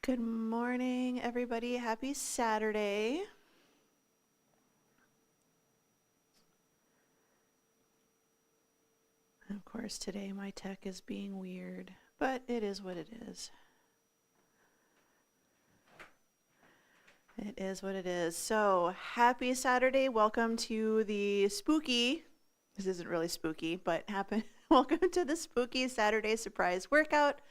Good morning, everybody. Happy Saturday. Of course, today my tech is being weird, but it is what it is. It is what it is. So, happy Saturday. Welcome to the spooky, this isn't really spooky, but welcome to the spooky Saturday surprise workout.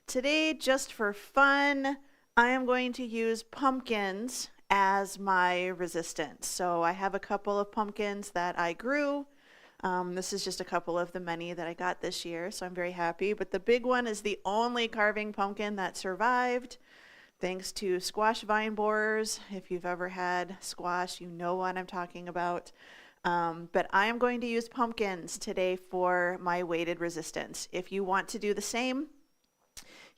Today, just for fun, I am going to use pumpkins as my resistance. So I have a couple of pumpkins that I grew. This is just a couple of the many that I got this year, so I'm very happy. But the big one is the only carving pumpkin that survived, thanks to squash vine borers. If you've ever had squash, you know what I'm talking about. But I am going to use pumpkins today for my weighted resistance. If you want to do the same,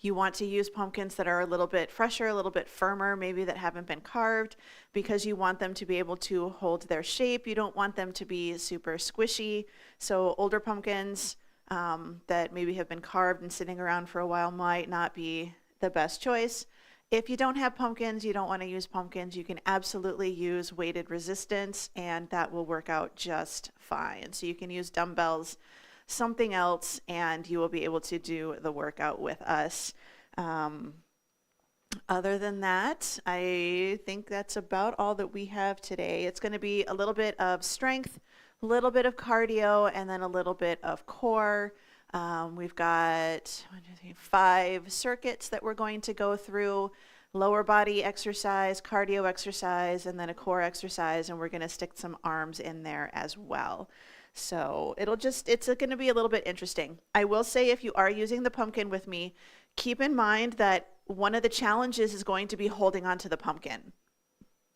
you want to use pumpkins that are a little bit fresher, a little bit firmer, maybe that haven't been carved, because you want them to be able to hold their shape. You don't want them to be super squishy. So older pumpkins that maybe have been carved and sitting around for a while might not be the best choice. If you don't have pumpkins, you don't want to use pumpkins, you can absolutely use weighted resistance, and that will work out just fine. So you can use dumbbells, something else, and you will be able to do the workout with us. Other than that, I think that's about all that we have today. It's going to be a little bit of strength, a little bit of cardio, and then a little bit of core. We've got 5 circuits that we're going to go through: lower body exercise, cardio exercise, and then a core exercise, and we're going to stick some arms in there as well. So it's going to be a little bit interesting. I will say, if you are using the pumpkin with me, keep in mind that one of the challenges is going to be holding on to the pumpkin.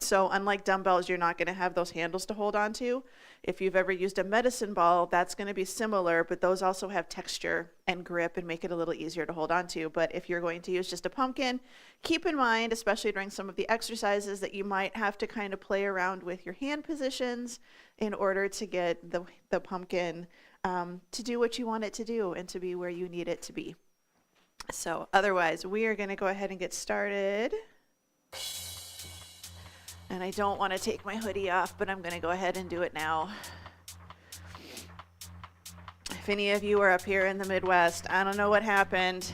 So unlike dumbbells, you're not going to have those handles to hold on to. If you've ever used a medicine ball, that's going to be similar, but those also have texture and grip and make it a little easier to hold on to. But if you're going to use just a pumpkin, keep in mind, especially during some of the exercises, that you might have to kind of play around with your hand positions in order to get the pumpkin to do what you want it to do and to be where you need it to be. So otherwise, we are going to go ahead and get started. And I don't want to take my hoodie off, but I'm going to go ahead and do it now. If any of you are up here in the Midwest, I don't know what happened.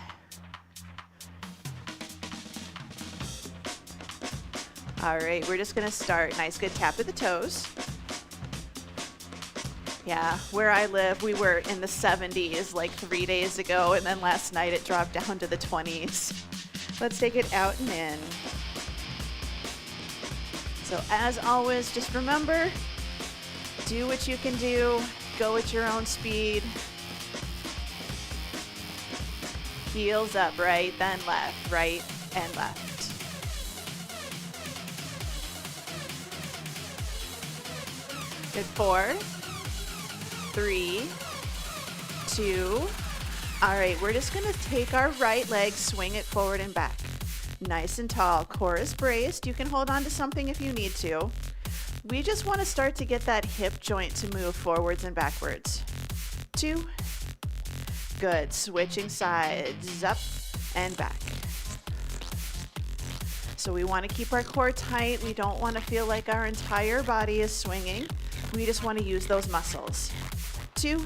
All right, we're just going to start. Nice, good tap of the toes. Yeah, where I live, we were in the 70s like 3 days ago, and then last night it dropped down to the 20s. Let's take it out and in. So as always, just remember, do what you can do, go at your own speed. Heels up, right, then left, right, and left. Good, 4, 3, 2. All right, we're just gonna take our right leg, swing it forward and back. Nice and tall, core is braced. You can hold on to something if you need to. We just want to start to get that hip joint to move forwards and backwards. 2. Good, switching sides, up and back. So we want to keep our core tight. We don't want to feel like our entire body is swinging. We just want to use those muscles. 2.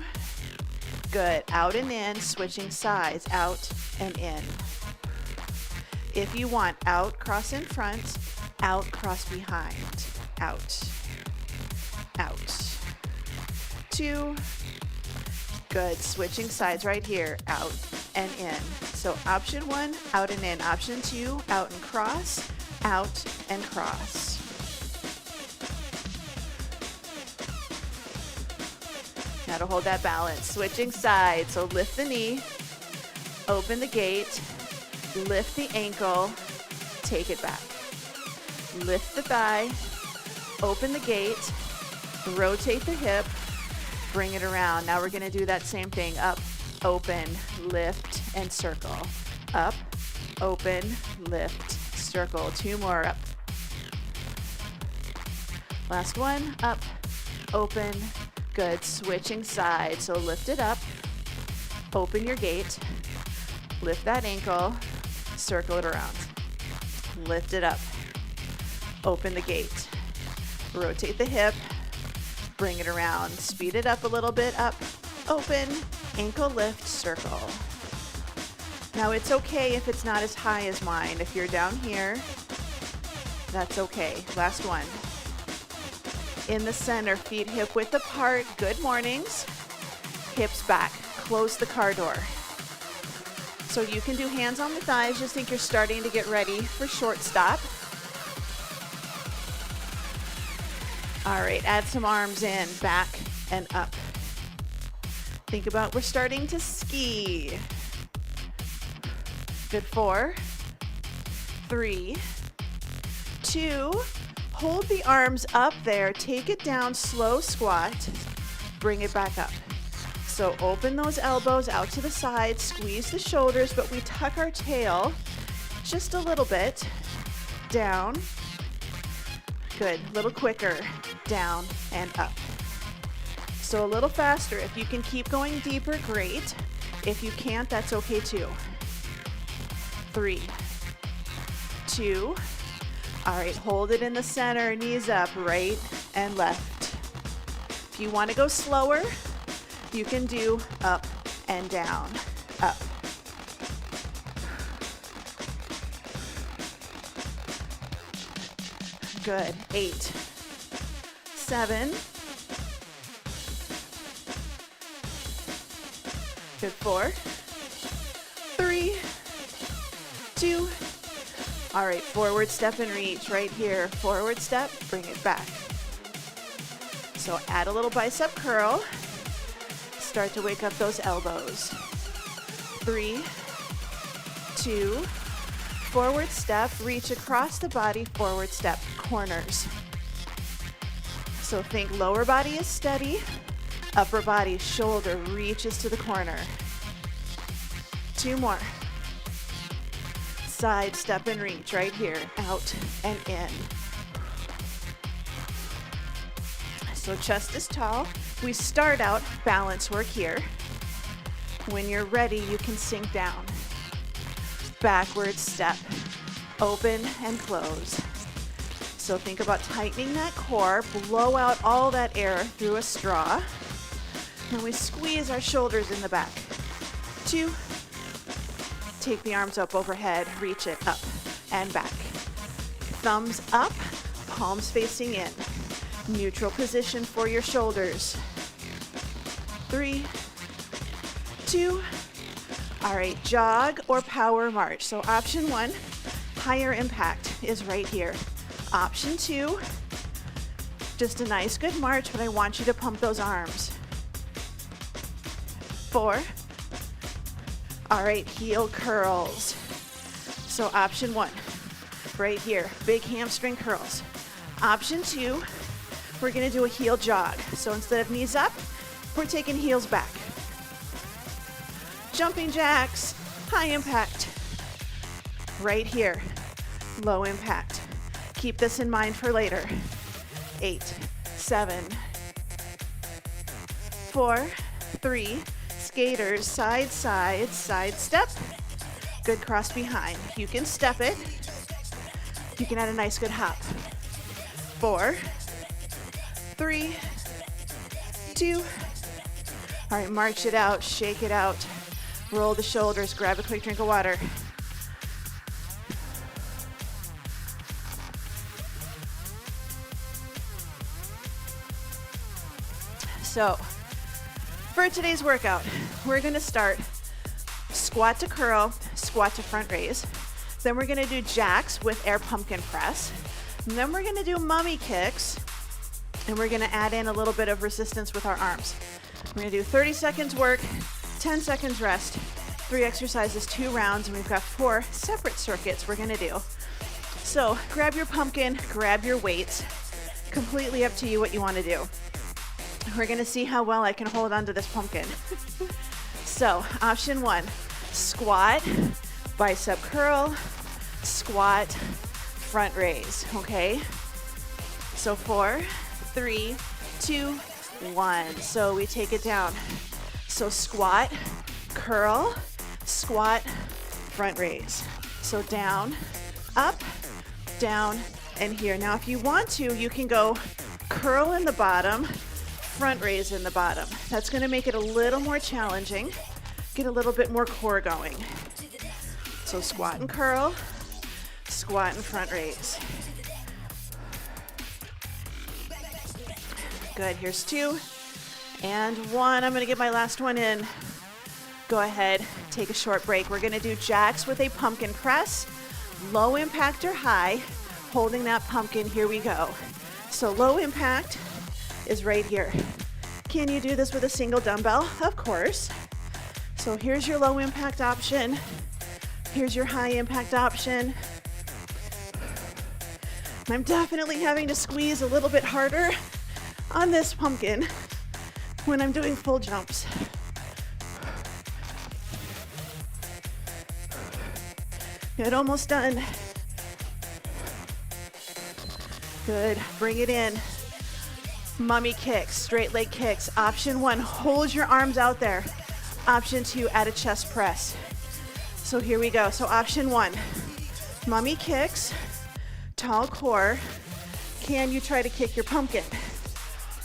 Good, out and in, switching sides, out and in. If you want, out, cross in front, out, cross behind, out, out. 2. Good, switching sides right here, out and in. So option 1, out and in. Option 2, out and cross, out and cross. Now to hold that balance, switching sides. So lift the knee, open the gate, lift the ankle, take it back. Lift the thigh, open the gate, rotate the hip, bring it around. Now we're going to do that same thing. Up, open, lift, and circle. Up, open, lift, circle. 2 more. Up. Last one. Up, open, good. Switching sides. So lift it up, open your gate, lift that ankle, circle it around. lift it up. Open the gate. Rotate the hip. Bring it around. Speed it up a little bit. Up, open, ankle lift, circle. Now it's okay if it's not as high as mine. If you're down here, that's okay. Last one. In the center, feet hip width apart. Good mornings. Hips back. Close the car door. So you can do hands on the thighs. Just think you're starting to get ready for short stop. All right, add some arms in, back and up. Think about we're starting to ski. Good, 4, 3, 2, hold the arms up there, take it down, slow squat, bring it back up. So open those elbows out to the side, squeeze the shoulders, but we tuck our tail just a little bit, down. Good, a little quicker, down and up. So a little faster. If you can keep going deeper, great. If you can't, that's okay too. 3, 2, all right, hold it in the center, knees up, right and left. If you want to go slower, you can do up and down, up. Good, 8, 7, good, 4, 3, 2, all right, forward step and reach right here. Forward step, bring it back. So add a little bicep curl. Start to wake up those elbows. 3, 2, forward step, reach across the body, forward step, corners. So think lower body is steady, upper body, shoulder reaches to the corner. 2 more. Side step and reach right here, out and in. So chest is tall. We start out balance work here. When you're ready, you can sink down. Backward step, open and close. So think about tightening that core, blow out all that air through a straw. And we squeeze our shoulders in the back. 2, take the arms up overhead, reach it up and back. Thumbs up, palms facing in. Neutral position for your shoulders. 3, 2, all right, jog or power march. So option 1, higher impact is right here. Option 2, just a nice good march, but I want you to pump those arms. 4, all right, heel curls. So option 1, right here, big hamstring curls. Option 2, we're gonna do a heel jog. So instead of knees up, we're taking heels back. Jumping jacks, high impact. Right here, low impact. Keep this in mind for later. 8, 7, 4, 3, skaters, side, side, side step. Good cross behind. You can step it. You can add a nice good hop. 4, 3, 2. All right, march it out, shake it out. Roll the shoulders, grab a quick drink of water. So, for today's workout, we're gonna start squat to curl, squat to front raise. Then we're gonna do jacks with air pumpkin press. And then we're gonna do mummy kicks, and we're gonna add in a little bit of resistance with our arms. We're gonna do 30 seconds work, 10 seconds rest, 3 exercises, 2 rounds, and we've got 4 separate circuits we're gonna do. So grab your pumpkin, grab your weights, completely up to you what you wanna do. We're gonna see how well I can hold onto this pumpkin. So option 1, squat, bicep curl, squat, front raise, okay? So 4, 3, 2, 1. So we take it down. So squat, curl, squat, front raise. So down, up, down, and here. Now, if you want to, you can go curl in the bottom, front raise in the bottom. That's gonna make it a little more challenging, get a little bit more core going. So squat and curl, squat and front raise. Good, here's 2 and 1. I'm gonna get my last one in. Go ahead, take a short break. We're gonna do jacks with a pumpkin press, low impact or high, holding that pumpkin. Here we go. So low impact is right here. Can you do this with a single dumbbell? Of course. So here's your low impact option. Here's your high impact option. I'm definitely having to squeeze a little bit harder on this pumpkin when I'm doing full jumps. Good, almost done. Good, bring it in. Mummy kicks, straight leg kicks. Option 1, hold your arms out there. Option 2, add a chest press. So here we go. So option 1, mummy kicks, tall core. Can you try to kick your pumpkin?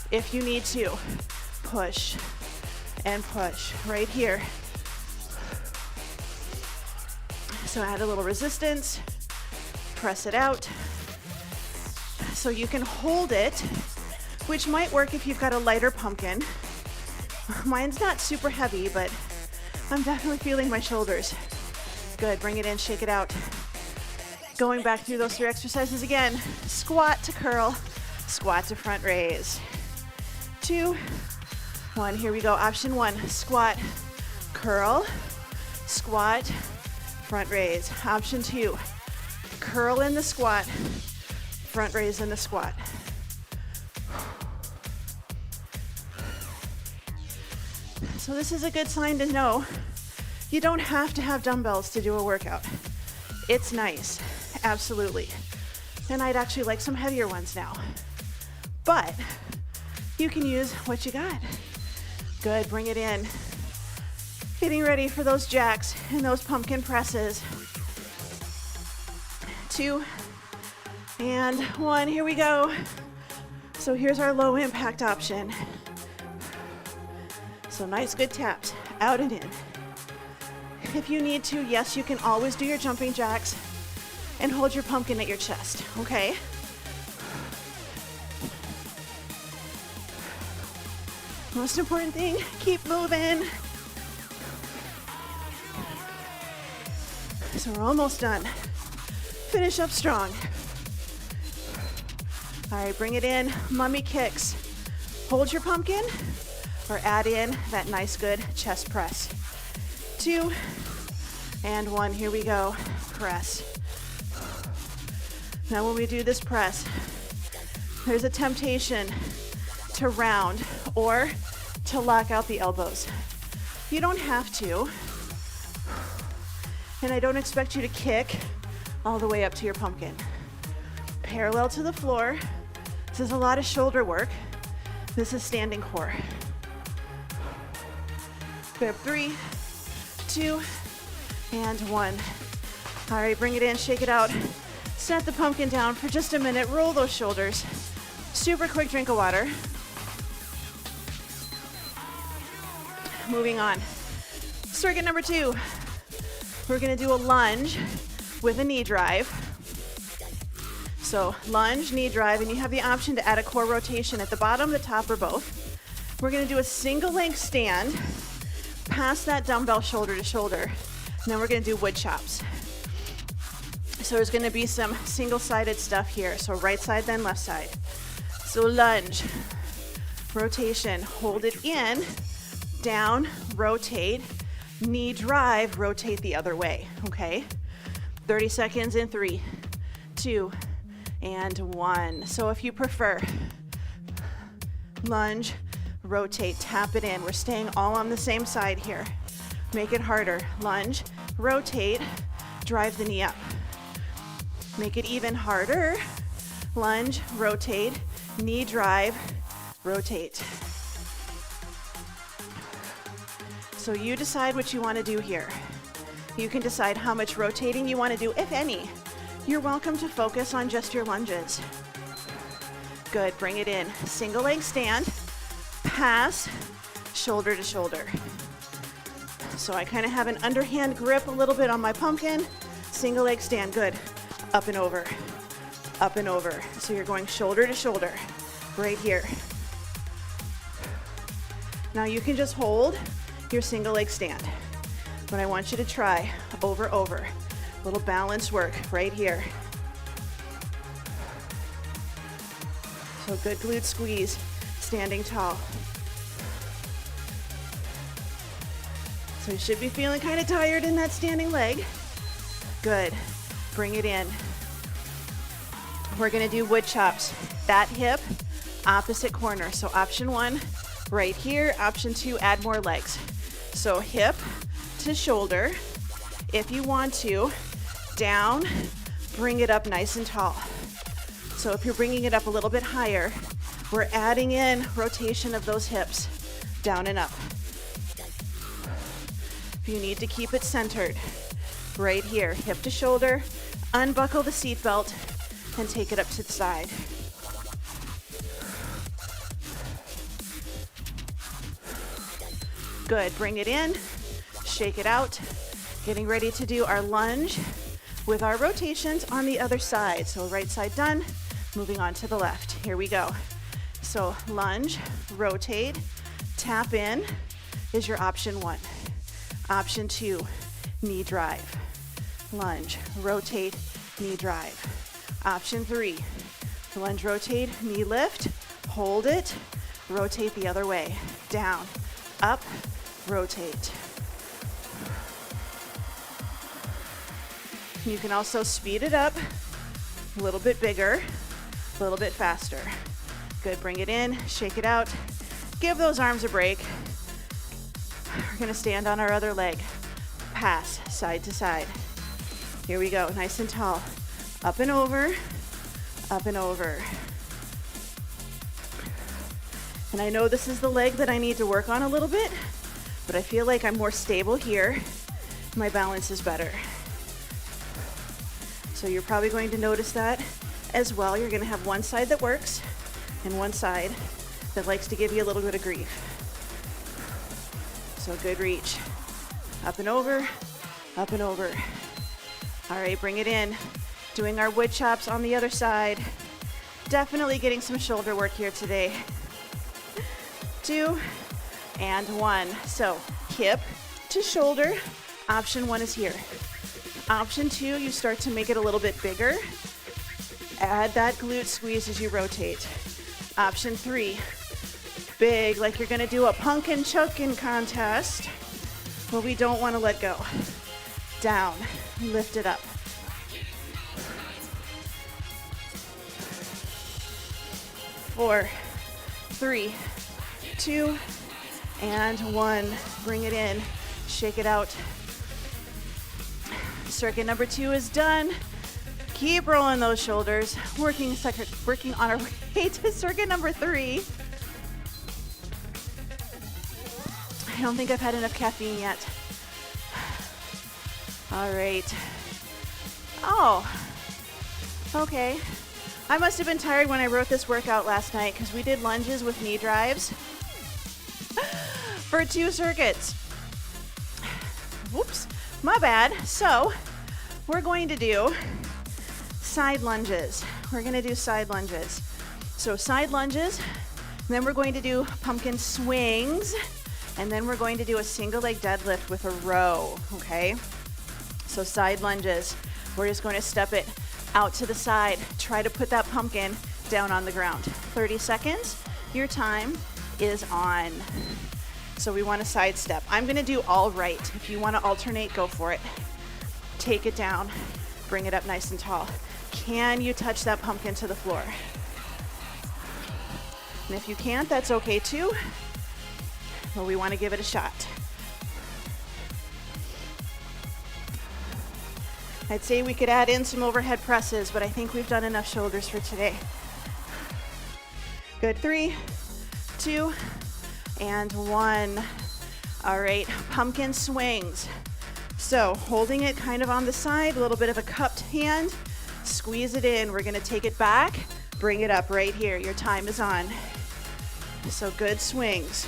If you need to, push and push right here. So add a little resistance, press it out. So you can hold it, which might work if you've got a lighter pumpkin. Mine's not super heavy, but I'm definitely feeling my shoulders. Good, bring it in, shake it out. Going back through those 3 exercises again. Squat to curl, squat to front raise. 2, 1, here we go. Option 1, squat, curl, squat, front raise. Option 2, curl in the squat, front raise in the squat. So this is a good sign to know you don't have to have dumbbells to do a workout. It's nice, absolutely. And I'd actually like some heavier ones now. But you can use what you got. Good, bring it in. Getting ready for those jacks and those pumpkin presses. 2 and 1, here we go. So here's our low impact option. So nice good taps, out and in. If you need to, yes, you can always do your jumping jacks and hold your pumpkin at your chest, okay? Most important thing, keep moving. So we're almost done. Finish up strong. All right, bring it in, mummy kicks. Hold your pumpkin or add in that nice good chest press. 2 and 1, here we go, press. Now when we do this press, there's a temptation to round or to lock out the elbows. You don't have to, and I don't expect you to kick all the way up to your pumpkin. Parallel to the floor. This is a lot of shoulder work. This is standing core. We have 3, 2, and 1. All right, bring it in, shake it out. Set the pumpkin down for just a minute. Roll those shoulders. Super quick drink of water. Moving on. Circuit number 2. We're gonna do a lunge with a knee drive. So lunge, knee drive, and you have the option to add a core rotation at the bottom, the top, or both. We're gonna do a single leg stand, pass that dumbbell shoulder to shoulder, and then we're gonna do wood chops. So there's gonna be some single-sided stuff here. So right side, then left side. So lunge, rotation, hold it in, down, rotate, knee drive, rotate the other way, okay? 30 seconds in 3, 2, and 1. So if you prefer, lunge, rotate, tap it in. We're staying all on the same side here. Make it harder. Lunge, rotate, drive the knee up. Make it even harder. Lunge, rotate, knee drive, rotate. So you decide what you want to do here. You can decide how much rotating you want to do, if any. you're welcome to focus on just your lunges. Good, bring it in. Single leg stand, pass, shoulder to shoulder. So I kind of have an underhand grip a little bit on my pumpkin. Single leg stand, good. Up and over, up and over. So you're going shoulder to shoulder, right here. Now you can just hold your single leg stand, but I want you to try over, over. Little balance work right here. So good glute squeeze, standing tall. So you should be feeling kind of tired in that standing leg. Good, bring it in. We're gonna do wood chops. That hip, opposite corner. So option 1, right here. Option 2, add more legs. So hip to shoulder. If you want to, down, bring it up nice and tall. So if you're bringing it up a little bit higher, we're adding in rotation of those hips, down and up. If you need to keep it centered, right here, hip to shoulder, unbuckle the seatbelt, and take it up to the side. Good, bring it in, shake it out. Getting ready to do our lunge with our rotations on the other side. So right side done, moving on to the left. Here we go. So lunge, rotate, tap in is your option 1. Option 2, knee drive. Lunge, rotate, knee drive. Option 3, lunge, rotate, knee lift, hold it, rotate the other way. Down, up, rotate. You can also speed it up, a little bit bigger, a little bit faster. Good, bring it in, shake it out. Give those arms a break. We're gonna stand on our other leg. Pass, side to side. Here we go, nice and tall. Up and over, up and over. And I know this is the leg that I need to work on a little bit, but I feel like I'm more stable here. My balance is better. So you're probably going to notice that as well. You're gonna have one side that works and one side that likes to give you a little bit of grief. So good reach. Up and over, up and over. All right, bring it in. Doing our wood chops on the other side. Definitely getting some shoulder work here today. 2 and 1. So hip to shoulder. Option 1 is here. Option 2, you start to make it a little bit bigger. Add that glute squeeze as you rotate. Option 3, big, like you're gonna do a pumpkin chucking contest, but we don't wanna let go. Down, lift it up. Four, 3, 2, and 1. Bring it in, shake it out. Circuit number 2 is done. Keep rolling those shoulders. Working on our way to circuit number 3. I don't think I've had enough caffeine yet. All right. Oh, okay. I must have been tired when I wrote this workout last night because we did lunges with knee drives for 2 circuits. Whoops, my bad. So we're going to do side lunges. We're gonna do side lunges. So side lunges, and then we're going to do pumpkin swings, and then we're going to do a single leg deadlift with a row, okay? So side lunges, we're just going to step it out to the side. Try to put that pumpkin down on the ground. 30 seconds, your time is on. So we want to side step. I'm gonna do all right. If you wanna alternate, go for it. Take it down, bring it up nice and tall. Can you touch that pumpkin to the floor? And if you can't, that's okay too, but we wanna give it a shot. I'd say we could add in some overhead presses, but I think we've done enough shoulders for today. Good, 3, 2, and 1. All right, pumpkin swings. So holding it kind of on the side, a little bit of a cupped hand, Squeeze it in. We're gonna take it back, bring it up right here. Your time is on. So good swings.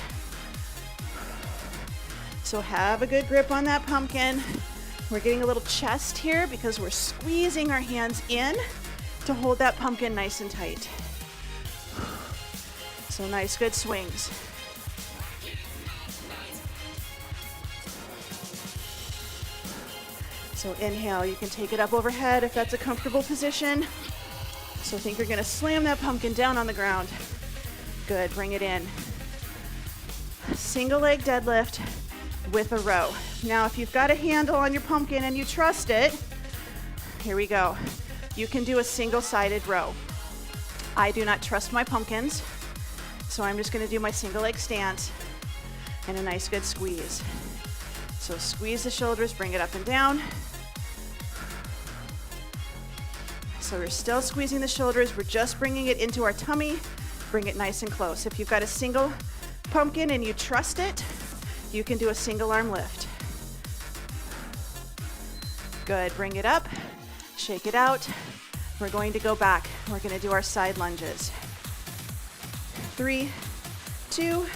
So have a good grip on that pumpkin. We're getting a little chest here because we're squeezing our hands in to hold that pumpkin nice and tight. So nice, good swings. So inhale, you can take it up overhead if that's a comfortable position. So think you're gonna slam that pumpkin down on the ground. Good, bring it in. Single leg deadlift with a row. Now, if you've got a handle on your pumpkin and you trust it, here we go. You can do a single-sided row. I do not trust my pumpkins, so I'm just gonna do my single leg stance and a nice good squeeze. So squeeze the shoulders, bring it up and down. So we're still squeezing the shoulders, we're just bringing it into our tummy. Bring it nice and close. If you've got a single pumpkin and you trust it, you can do a single arm lift. Good, bring it up, shake it out. We're going to go back. We're gonna do our side lunges. 3, 2,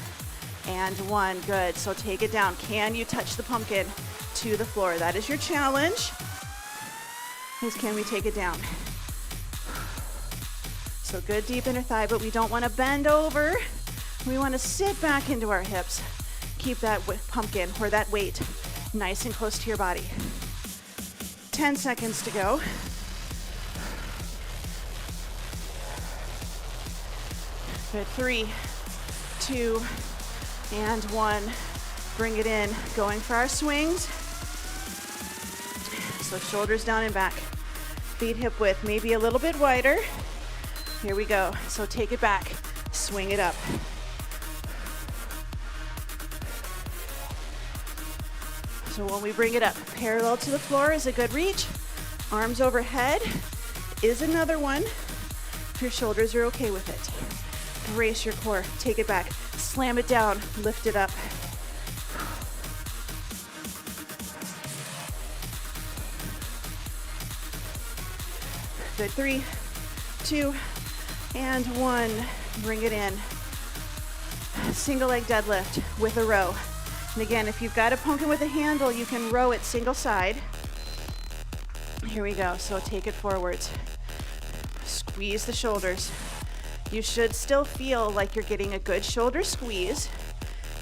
and 1, good. So take it down. Can you touch the pumpkin to the floor? That is your challenge, is can we take it down? So good deep inner thigh, but we don't wanna bend over. We wanna sit back into our hips. Keep that pumpkin or that weight nice and close to your body. 10 seconds to go. Good, 3, 2, and 1. Bring it in, going for our swings. So shoulders down and back. Feet hip width, maybe a little bit wider. Here we go. So take it back, swing it up. So when we bring it up, parallel to the floor is a good reach. Arms overhead is another one. If your shoulders are okay with it. Brace your core, take it back, slam it down, lift it up. Good, 3, 2, and 1. Bring it in. Single leg deadlift with a row. And again, if you've got a pumpkin with a handle, you can row it single side. Here we go, so take it forwards. Squeeze the shoulders. You should still feel like you're getting a good shoulder squeeze,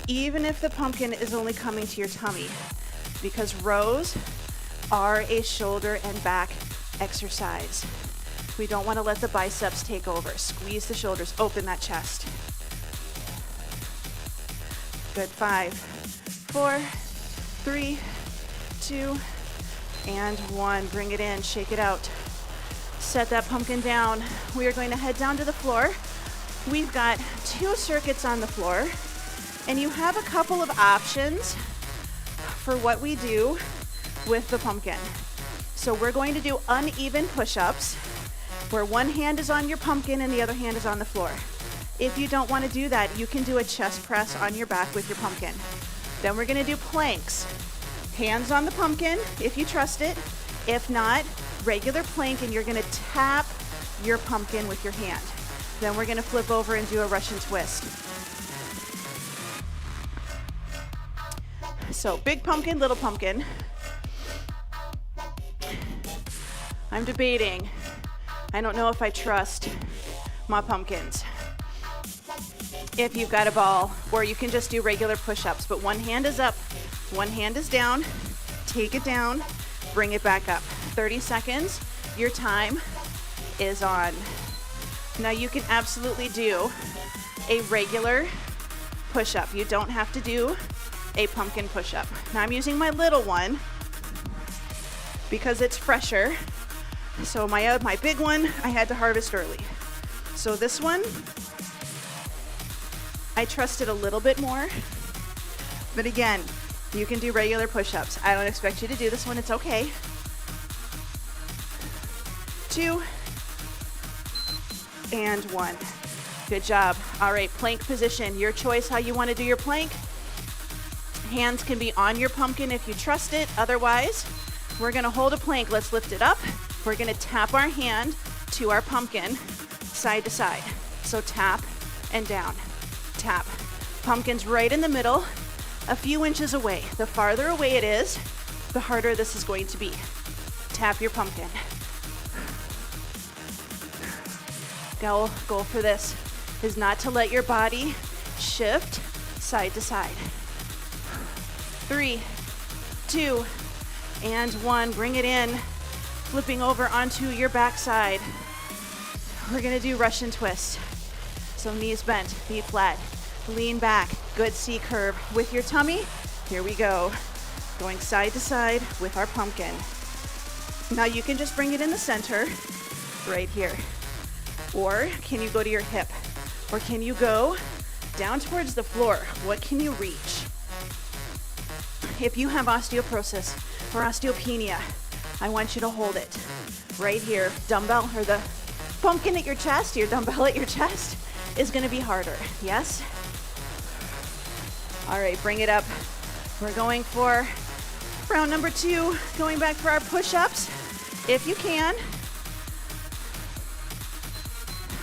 even if the pumpkin is only coming to your tummy, because rows are a shoulder and back exercise. We don't want to let the biceps take over. Squeeze the shoulders, open that chest. Good, 5, 4, 3, 2, and 1. Bring it in, shake it out. Set that pumpkin down. We are going to head down to the floor. We've got 2 circuits on the floor, and you have a couple of options for what we do with the pumpkin. So we're going to do uneven push-ups, where one hand is on your pumpkin and the other hand is on the floor. If you don't want to do that, you can do a chest press on your back with your pumpkin. Then we're going to do planks. Hands on the pumpkin, if you trust it. If not, regular plank, and you're going to tap your pumpkin with your hand. Then we're going to flip over and do a Russian twist. So big pumpkin, little pumpkin. I'm debating. I don't know if I trust my pumpkins. If you've got a ball, or you can just do regular push-ups, but one hand is up, one hand is down. Take it down, bring it back up. 30 seconds, your time is on. Now you can absolutely do a regular push-up. You don't have to do a pumpkin push-up. Now I'm using my little one because it's fresher. So my big one, I had to harvest early. So this one, I trust it a little bit more. But again, you can do regular push-ups. I don't expect you to do this one, it's okay. 2, and 1. Good job. All right, plank position. Your choice how you want to do your plank. Hands can be on your pumpkin if you trust it. Otherwise, we're going to hold a plank. Let's lift it up, We're gonna tap our hand to our pumpkin, side to side. So tap and down, tap. Pumpkin's right in the middle, a few inches away. The farther away it is, the harder this is going to be. Tap your pumpkin. Goal for this is not to let your body shift side to side. 3, 2, and 1. Bring it in, flipping over onto your backside. We're gonna do Russian twist. So knees bent, feet flat, lean back, good C curve with your tummy. Here we go. Going side to side with our pumpkin. Now you can just bring it in the center, right here. Or can you go to your hip? Or can you go down towards the floor? What can you reach? If you have osteoporosis or osteopenia, I want you to hold it right here. Dumbbell or the pumpkin at your chest, your dumbbell at your chest is gonna be harder, yes? All right, bring it up. We're going for round number 2, going back for our push-ups, if you can.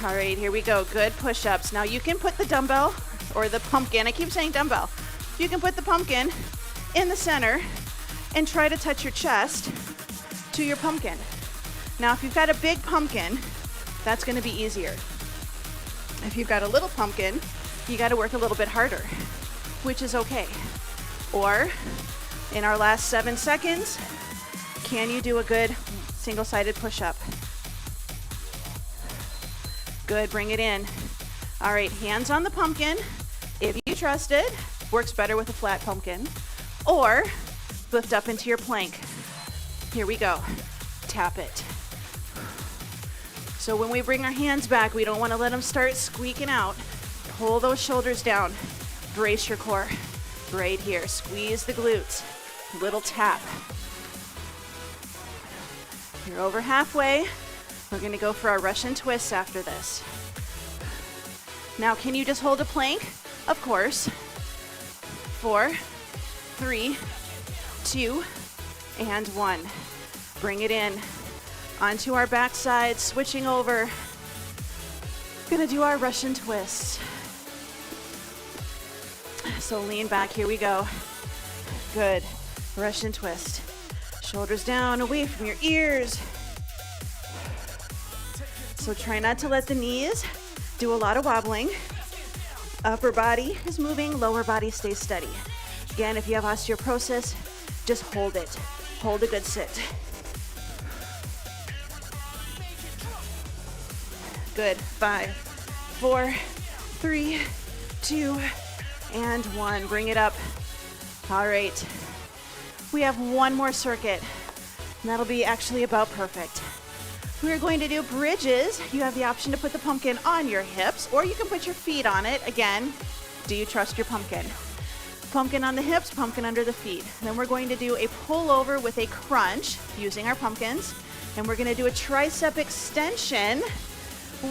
All right, here we go, good push-ups. Now you can put the dumbbell or the pumpkin, I keep saying dumbbell. You can put the pumpkin in the center and try to touch your chest to your pumpkin. Now, if you've got a big pumpkin, that's gonna be easier. If you've got a little pumpkin, you gotta work a little bit harder, which is okay. Or, in our last 7 seconds, can you do a good single-sided push-up? Good, bring it in. All right, hands on the pumpkin. If you trust it, works better with a flat pumpkin. Or, lift up into your plank. Here we go, tap it. So when we bring our hands back, we don't wanna let them start squeaking out. Pull those shoulders down, brace your core. Right here, squeeze the glutes, little tap. You're over halfway. We're gonna go for our Russian twists after this. Now, can you just hold a plank? Of course. 4, 3, 2, and 1. Bring it in onto our backside, switching over. Gonna do our Russian twists. So lean back, here we go. Good, Russian twist. Shoulders down, away from your ears. So try not to let the knees do a lot of wobbling. Upper body is moving, lower body stays steady. Again, if you have osteoporosis, just hold it. Hold a good sit. Good, 5, 4, 3, 2, and 1. Bring it up. All right. We have one more circuit, and that'll be actually about perfect. We're going to do bridges. You have the option to put the pumpkin on your hips, or you can put your feet on it. Again, do you trust your pumpkin? Pumpkin on the hips, pumpkin under the feet. Then we're going to do a pullover with a crunch using our pumpkins, and we're going to do a tricep extension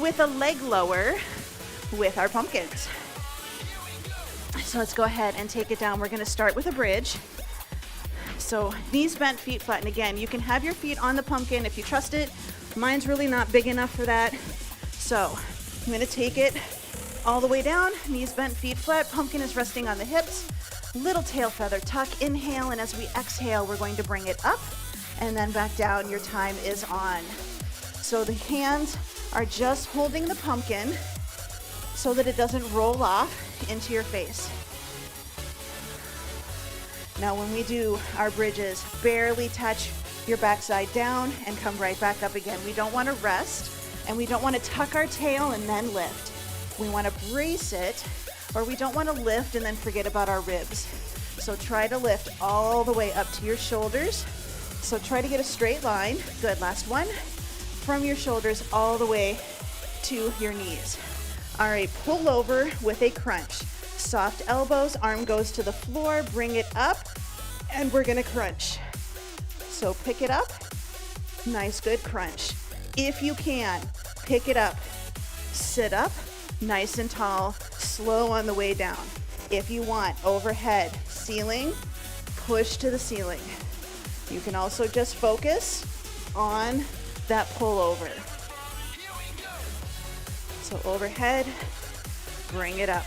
with a leg lower with our pumpkins. So let's go ahead and take it down. We're going to start with a bridge. So knees bent, feet flat. And again, you can have your feet on the pumpkin if you trust it. Mine's really not big enough for that. So I'm going to take it all the way down, knees bent, feet flat. Pumpkin is resting on the hips. Little tail feather tuck. Inhale, and as we exhale, we're going to bring it up and then back down. Your time is on. So the hands are just holding the pumpkin so that it doesn't roll off into your face. Now when we do our bridges, barely touch your backside down and come right back up again. We don't want to rest, and we don't want to tuck our tail and then lift. We want to brace it, or we don't want to lift and then forget about our ribs. So try to lift all the way up to your shoulders. So try to get a straight line. Good, last one. From your shoulders all the way to your knees. All right, pull over with a crunch. Soft elbows, arm goes to the floor, bring it up, and we're gonna crunch. So pick it up, nice good crunch. If you can, pick it up, sit up, nice and tall, slow on the way down. If you want, overhead, ceiling, push to the ceiling. You can also just focus on that pull over. So overhead, bring it up.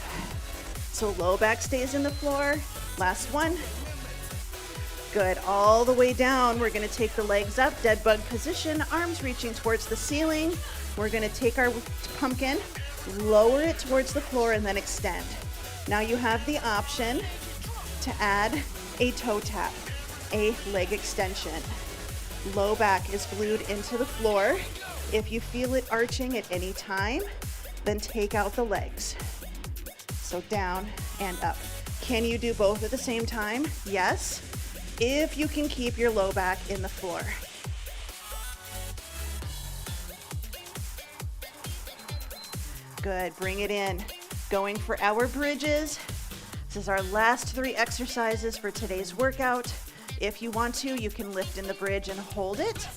So low back stays in the floor. Last one. Good, all the way down. We're gonna take the legs up, dead bug position, arms reaching towards the ceiling. We're gonna take our pumpkin, lower it towards the floor, and then extend. Now you have the option to add a toe tap, a leg extension. Low back is glued into the floor. If you feel it arching at any time, then take out the legs. So down and up. Can you do both at the same time? Yes. If you can keep your low back in the floor. Good, bring it in. Going for our bridges. This is our last 3 exercises for today's workout. If you want to, you can lift in the bridge and hold it.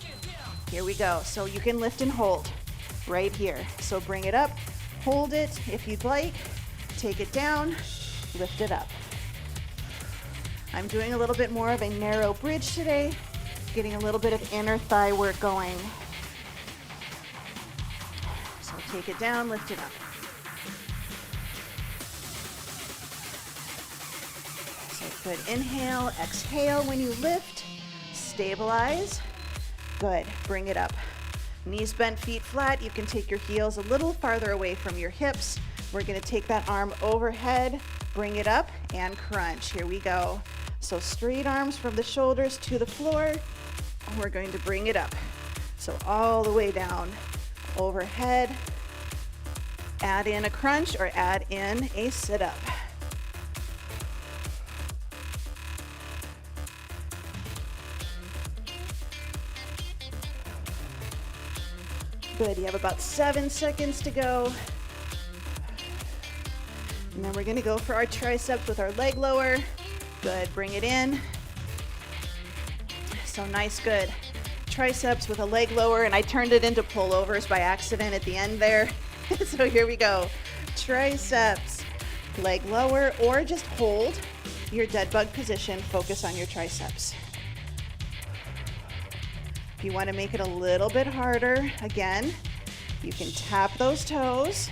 Here we go. So you can lift and hold right here. So bring it up, hold it if you'd like, take it down, lift it up. I'm doing a little bit more of a narrow bridge today, getting a little bit of inner thigh work going. So take it down, lift it up. So good, inhale, exhale when you lift, stabilize. Good, bring it up. Knees bent, feet flat. You can take your heels a little farther away from your hips. We're gonna take that arm overhead, bring it up, and crunch. Here we go. So straight arms from the shoulders to the floor. We're going to bring it up. So all the way down, overhead. Add in a crunch or add in a sit-up. Good, you have about 7 seconds to go. And then we're gonna go for our triceps with our leg lower. Good, bring it in. So nice, good. Triceps with a leg lower, and I turned it into pullovers by accident at the end there. So here we go. Triceps, leg lower, or just hold your dead bug position. Focus on your triceps. If you want to make it a little bit harder, again, you can tap those toes.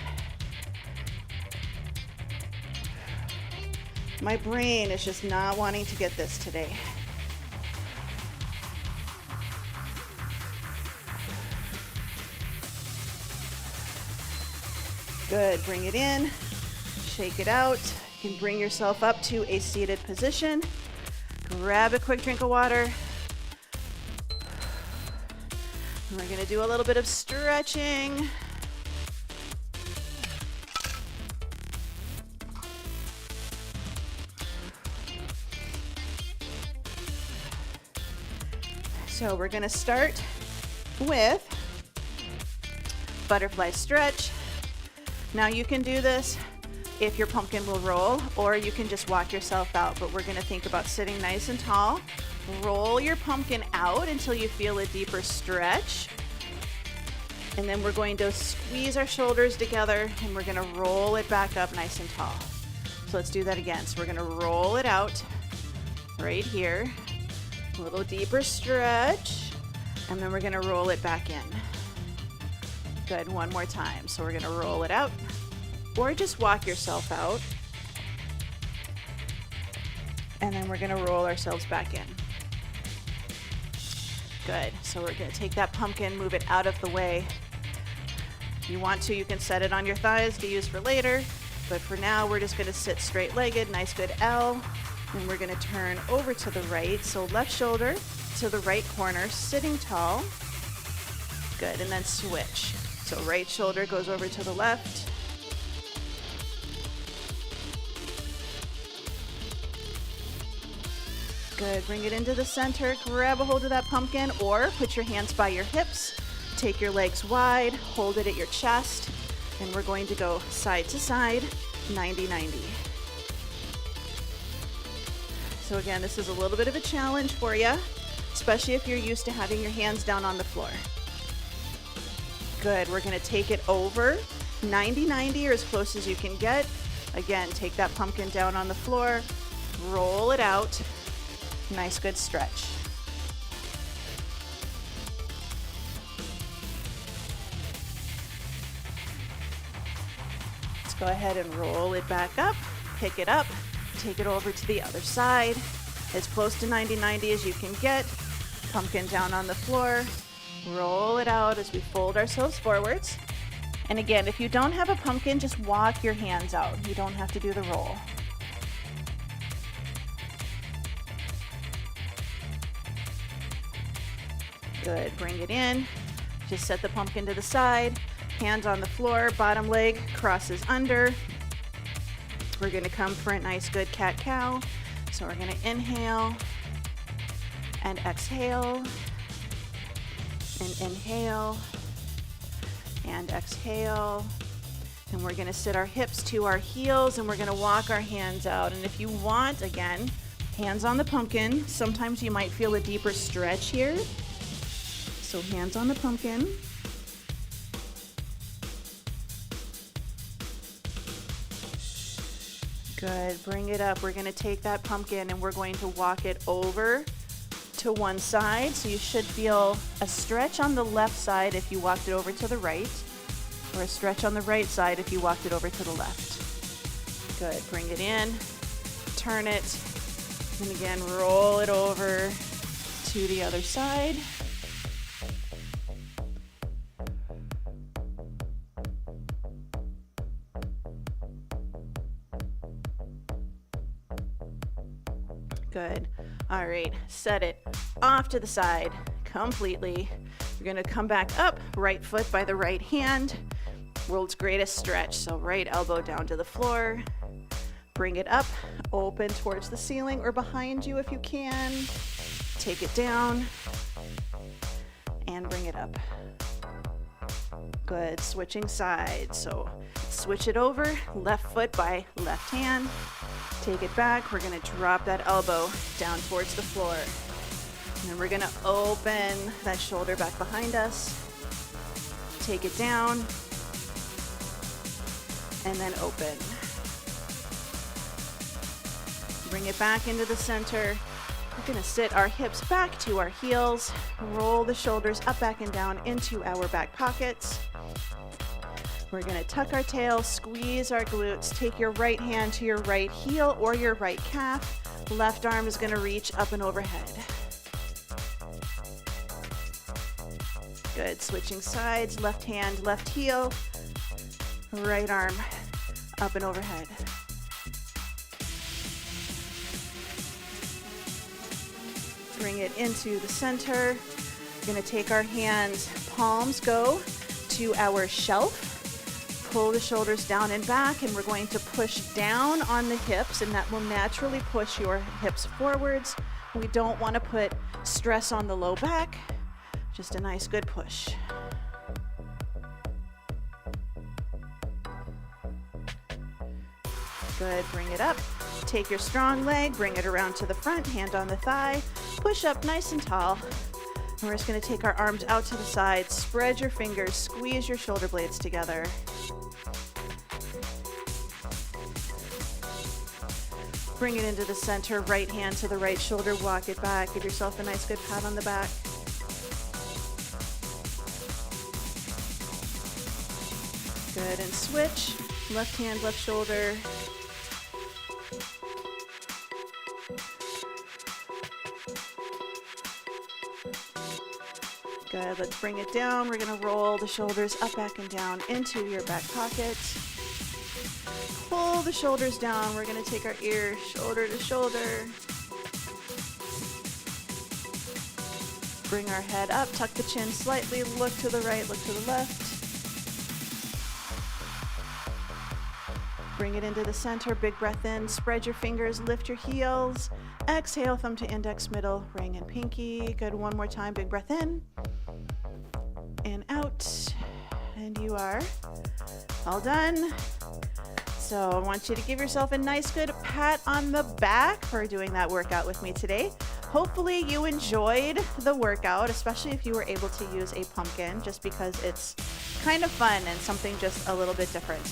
My brain is just not wanting to get this today. Good, bring it in, shake it out. You can bring yourself up to a seated position. Grab a quick drink of water. We're gonna do a little bit of stretching. So we're gonna start with butterfly stretch. Now you can do this if your pumpkin will roll, or you can just walk yourself out, but we're gonna think about sitting nice and tall. Roll your pumpkin out until you feel a deeper stretch. And then we're going to squeeze our shoulders together and we're gonna roll it back up nice and tall. So let's do that again. So we're gonna roll it out right here. A little deeper stretch, and then we're gonna roll it back in. Good, one more time. So we're gonna roll it out, or just walk yourself out. And then we're gonna roll ourselves back in. Good, so we're gonna take that pumpkin, move it out of the way. If you want to, you can set it on your thighs to use for later, but for now, we're just gonna sit straight-legged, nice good L. And we're gonna turn over to the right. So left shoulder to the right corner, sitting tall. Good, and then switch. So right shoulder goes over to the left. Good, bring it into the center, grab a hold of that pumpkin, or put your hands by your hips, take your legs wide, hold it at your chest, and we're going to go side to side, 90-90. So again, this is a little bit of a challenge for you, especially if you're used to having your hands down on the floor. Good, we're gonna take it over, 90-90 or as close as you can get. Again, take that pumpkin down on the floor, roll it out, nice good stretch. Go ahead and roll it back up, pick it up, take it over to the other side, as close to 90-90 as you can get. Pumpkin down on the floor, roll it out as we fold ourselves forwards. And again, if you don't have a pumpkin, just walk your hands out. You don't have to do the roll. Good, bring it in. Just set the pumpkin to the side, hands on the floor, bottom leg crosses under. We're gonna come for a nice good cat-cow. So we're gonna inhale and exhale, and inhale and exhale. And we're gonna sit our hips to our heels and we're gonna walk our hands out. And if you want, again, hands on the pumpkin. Sometimes you might feel a deeper stretch here. So hands on the pumpkin. Good, bring it up. We're gonna take that pumpkin and we're going to walk it over to one side. So you should feel a stretch on the left side if you walked it over to the right, or a stretch on the right side if you walked it over to the left. Good, bring it in, turn it, and again, roll it over to the other side. Good. All right, set it off to the side completely. You're gonna come back up, right foot by the right hand. World's greatest stretch. So right elbow down to the floor. Bring it up, open towards the ceiling or behind you if you can. Take it down and bring it up. Good, switching sides. So switch it over, left foot by left hand. Take it back. We're gonna drop that elbow down towards the floor. And then we're gonna open that shoulder back behind us. Take it down. And then open. Bring it back into the center. We're gonna sit our hips back to our heels. Roll the shoulders up, back, and down into our back pockets. We're gonna tuck our tail, squeeze our glutes, take your right hand to your right heel or your right calf. Left arm is gonna reach up and overhead. Good, switching sides, left hand, left heel, right arm up and overhead. Bring it into the center. We're gonna take our hands, palms go to our shelf. Pull the shoulders down and back, and we're going to push down on the hips, and that will naturally push your hips forwards. We don't want to put stress on the low back, just a nice good push. Good, bring it up. Take your strong leg, bring it around to the front, hand on the thigh, push up nice and tall. And we're just going to take our arms out to the side, spread your fingers, squeeze your shoulder blades together. Bring it into the center, right hand to the right shoulder, walk it back. Give yourself a nice good pat on the back. Good, and switch. Left hand, left shoulder. Good, let's bring it down. We're gonna roll the shoulders up, back, and down into your back pocket. Pull the shoulders down. We're gonna take our ear shoulder to shoulder. Bring our head up, tuck the chin slightly, look to the right, look to the left. Bring it into the center, big breath in, spread your fingers, lift your heels. Exhale, thumb to index, middle, ring and pinky. Good, one more time, big breath in and out. And you are all done. So I want you to give yourself a nice good pat on the back for doing that workout with me today. Hopefully you enjoyed the workout, especially if you were able to use a pumpkin, just because it's kind of fun and something just a little bit different.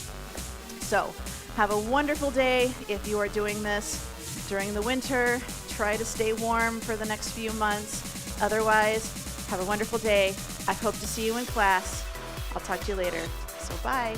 So have a wonderful day. If you are doing this during the winter, try to stay warm for the next few months. Otherwise, have a wonderful day. I hope to see you in class. I'll talk to you later. So bye.